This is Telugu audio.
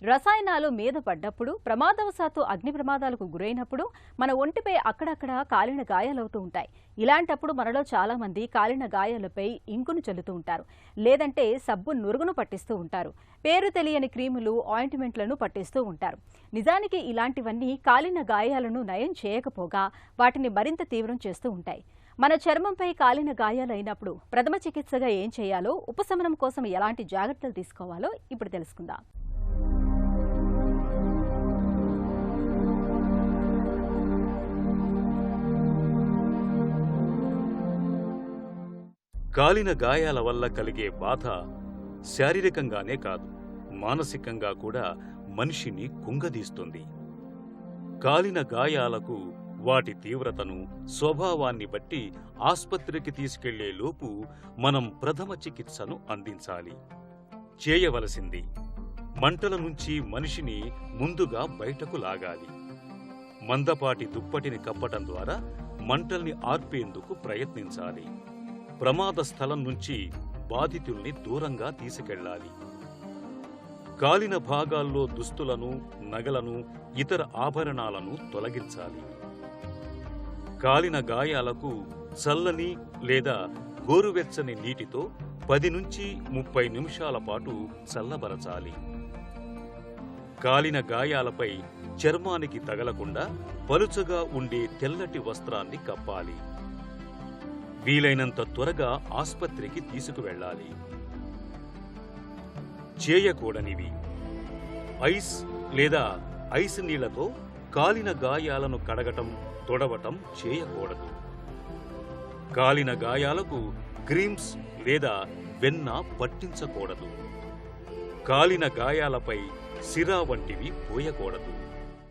రసాయనాలు మీద పడ్డప్పుడు, ప్రమాదవశాత్తు అగ్ని ప్రమాదాలకు గురైనప్పుడు మన ఒంటిపై అక్కడక్కడ కాలిన గాయాలవుతూ ఉంటాయి. ఇలాంటప్పుడు మనలో చాలా మంది కాలిన గాయాలపై ఇంకును చల్లుతూ ఉంటారు, లేదంటే సబ్బు నురుగును పట్టిస్తూ ఉంటారు. పేరు తెలియని క్రీములు, ఆయింట్మెంట్లను పట్టిస్తూ ఉంటారు. నిజానికి ఇలాంటివన్నీ కాలిన గాయాలను నయం చేయకపోగా వాటిని మరింత తీవ్రం చేస్తూ ఉంటాయి. మన చర్మంపై కాలిన గాయాలైనప్పుడు ప్రథమ చికిత్సగా ఏం చేయాలో, ఉపశమనం కోసం ఎలాంటి జాగ్రత్తలు తీసుకోవాలో ఇప్పుడు తెలుసుకుందాం. కాలిన గాయాల వల్ల కలిగే బాధ శారీరకంగానే కాదు, మానసికంగా కూడా మనిషిని కుంగదీస్తుంది. కాలిన గాయాలకు వాటి తీవ్రతను, స్వభావాన్ని బట్టి ఆస్పత్రికి తీసుకెళ్లే లోపు మనం ప్రథమ చికిత్సను అందించాలి. చేయవలసింది, మంటల నుంచి మనిషిని ముందుగా బయటకు లాగాలి. మందపాటి దుప్పటిని కప్పటం ద్వారా మంటల్ని ఆర్పేందుకు ప్రయత్నించాలి. ప్రమాద స్థలం నుంచి బాధితుల్ని దూరంగా తీసుకెళ్లాలి. కాలిన భాగాల్లో దుస్తులను, నగలను, ఇతర ఆభరణాలను తొలగించాలి. కాలిన గాయాలకు చల్లని లేదా గోరువెచ్చని నీటితో 10 నుంచి 30 నిమిషాల పాటు చల్లబరచాలి. కాలిన గాయాలపై చర్మానికి తగలకుండా పలుచగా ఉండే తెల్లటి వస్త్రాన్ని కప్పాలి. వీలైనంత త్వరగా ఆస్పత్రికి తీసుకువెళ్ళాలి. చేయకూడనివి: ఐస్ లేదా ఐస్ నీళ్లతో కాలిన గాయాలను కడగటం, తొడవటం చేయకూడదు. కాలిన గాయాలకు క్రీమ్స్ లేదా వెన్న పట్టించకూడదు. కాలిన గాయాలపై సిరా వంటివి పోయకూడదు.